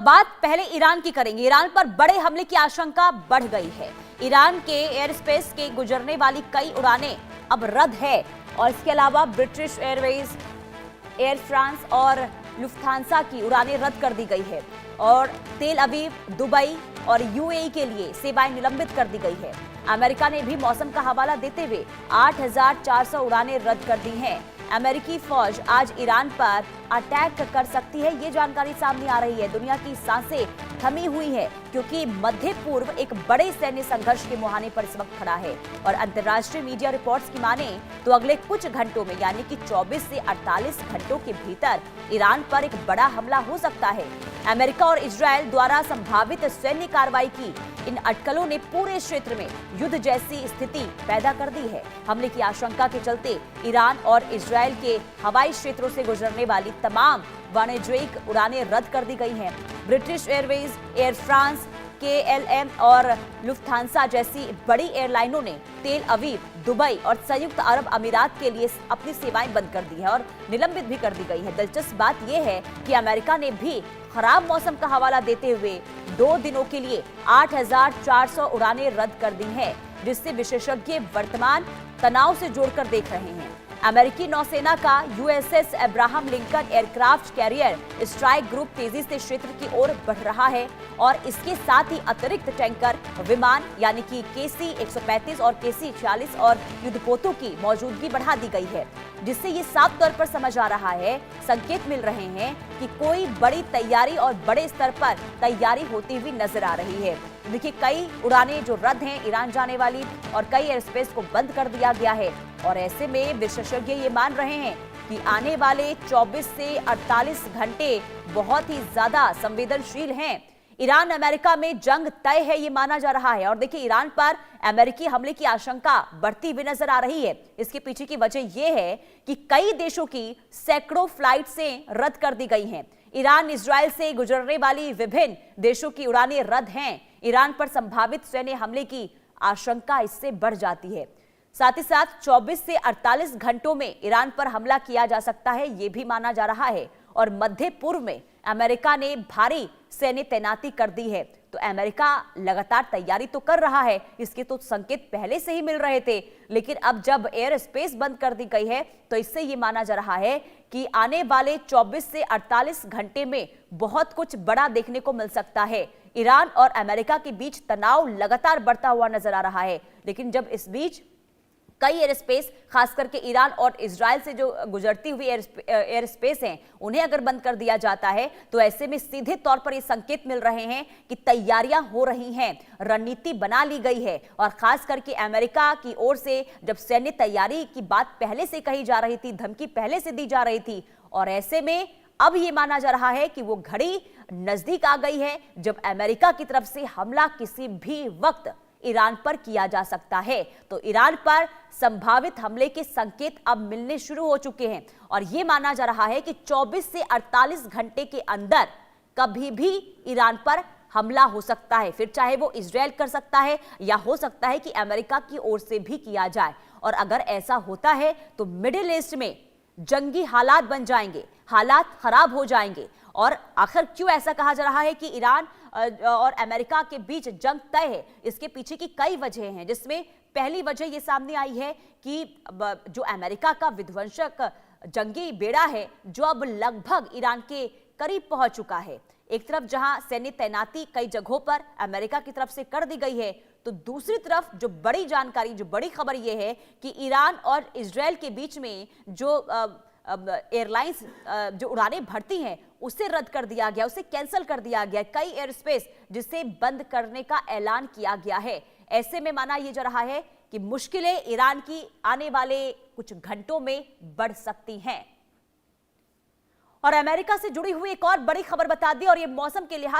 बात पहले ईरान की करेंगे। ईरान पर बड़े हमले की आशंका बढ़ गई है। ईरान के एयर स्पेस के गुजरने वाली कई उड़ानें अब रद्द है और इसके अलावा ब्रिटिश एयरवेज, एयर फ्रांस और लुफ्थांसा की उड़ानें रद्द कर दी गई है और तेल अवीव, दुबई और यूएई के लिए सेवाएं निलंबित कर दी गई है। अमेरिका ने भी मौसम का हवाला देते हुए 8,400 उड़ानें रद्द कर दी हैं। अमेरिकी फौज आज ईरान पर अटैक कर सकती है, ये जानकारी सामने आ रही है। दुनिया की सांसें थमी हुई है क्योंकि मध्य पूर्व एक बड़े सैन्य संघर्ष के मुहाने पर इस वक्त खड़ा है और अंतर्राष्ट्रीय मीडिया रिपोर्ट्स की माने तो अगले कुछ घंटों में यानी कि 24 से 48 घंटों के भीतर ईरान पर एक बड़ा हमला हो सकता है। अमेरिका और इजरायल द्वारा संभावित सैन्य कार्रवाई की इन अटकलों ने पूरे क्षेत्र में युद्ध जैसी स्थिति पैदा कर दी है। हमले की आशंका के चलते ईरान और इजरायल के हवाई क्षेत्रों से गुजरने वाली तमाम वाणिज्यिक उड़ानें रद्द कर दी गई हैं। British Airways, air France, KLM और लुफ्थांसा जैसी बड़ी एयरलाइनों ने तेल अवीव, दुबई और संयुक्त अरब अमीरात के लिए अपनी सेवाएं बंद कर दी है और निलंबित भी कर दी गई है। दिलचस्प बात यह है कि अमेरिका ने भी खराब मौसम का हवाला देते हुए 2 दिनों के लिए 8,400 उड़ानें रद्द कर दी हैं, जिससे विशेषज्ञ वर्तमान तनाव से जोड़कर देख रहे हैं। अमेरिकी नौसेना का USS Abraham Lincoln aircraft carrier strike group तेजी से क्षेत्र की ओर बढ़ रहा है और इसके साथ ही अतिरिक्त टैंकर, विमान यानी कि KC-135 और KC-46 और युद्धपोतों की मौजूदगी बढ़ा दी गई है, जिससे ये साफ तौर पर समझ आ रहा है, संकेत मिल रहे हैं कि कोई बड़ी तैयारी और बड़े स्तर पर तैयारी होती हुई नजर आ रही है। देखिए, कई उड़ानें जो रद्द हैं ईरान जाने वाली और कई एयर स्पेस को बंद कर दिया गया है और ऐसे में विशेषज्ञ ये मान रहे हैं कि आने वाले 24 से 48 घंटे बहुत ही ज्यादा संवेदनशील हैं। ईरान अमेरिका में जंग तय है, ये माना जा रहा है और देखिए, ईरान पर अमेरिकी हमले की आशंका बढ़ती हुई नजर आ रही है। इसके पीछे की वजह यह है कि कई देशों की सैकड़ों फ्लाइट्सें रद्द कर दी गई हैं। ईरान, इजरायल से गुजरने वाली विभिन्न देशों की उड़ानें रद्द हैं। ईरान पर संभावित सैन्य हमले की आशंका इससे बढ़ जाती है। साथ ही साथ 24 से 48 घंटों में ईरान पर हमला किया जा सकता है, यह भी माना जा रहा है और मध्य पूर्व में अमेरिका ने भारी सैन्य तैनाती कर दी है। तो अमेरिका लगातार तैयारी तो कर रहा है, इसके तो संकेत पहले से ही मिल रहे थे, लेकिन अब जब एयर स्पेस बंद कर दी गई है तो इससे ये माना जा रहा है कि आने वाले 24 से 48 घंटे में बहुत कुछ बड़ा देखने को मिल सकता है। ईरान और अमेरिका के बीच तनाव लगातार बढ़ता हुआ नजर आ रहा है, लेकिन जब इस बीच कई एयर स्पेस, खास करके ईरान और इजरायल से जो गुजरती हुई एयर स्पेस हैं, उन्हें अगर बंद कर दिया जाता है तो ऐसे में सीधे तौर पर ये संकेत मिल रहे हैं कि तैयारियां हो रही हैं, रणनीति बना ली गई है और खास करके अमेरिका की ओर से जब सैन्य तैयारी की बात पहले से कही जा रही थी, धमकी पहले से दी जा रही थी और ऐसे में अब ये माना जा रहा है कि वो घड़ी नजदीक आ गई है जब अमेरिका की तरफ से हमला किसी भी वक्त ईरान पर किया जा सकता है। तो ईरान पर संभावित हमले के संकेत अब मिलने शुरू हो चुके हैं और यह माना जा रहा है कि 24 से 48 घंटे के अंदर कभी भी ईरान पर हमला हो सकता है, फिर चाहे वो इजरायल कर सकता है या हो सकता है कि अमेरिका की ओर से भी किया जाए। और अगर ऐसा होता है तो मिडिल ईस्ट में जंगी हालात बन जाएंगे, हालात खराब हो जाएंगे। और आखिर क्यों ऐसा कहा जा रहा है कि ईरान और अमेरिका के बीच जंग तय है? इसके पीछे की कई वजह हैं, जिसमें पहली वजह यह सामने आई है कि जो अमेरिका का विध्वंसक जंगी बेड़ा है, जो अब लगभग ईरान के करीब पहुंच चुका है। एक तरफ जहां सैन्य तैनाती कई जगहों पर अमेरिका की तरफ से कर दी गई है, तो दूसरी तरफ जो बड़ी जानकारी, जो बड़ी खबर यह है कि ईरान और इजरायल के बीच में जो एयरलाइंस जो उड़ानें भरती हैं उसे रद्द कर दिया गया, उसे कैंसिल कर दिया गया। कई एयर स्पेस जिसे बंद करने का ऐलान किया गया है। ऐसे में माना यह जा रहा है कि मुश्किलें ईरान की आने वाले कुछ घंटों में बढ़ सकती हैं। और अमेरिका से जुड़ी हुई एक और बड़ी खबर बता दी और ये मौसम के लिहाज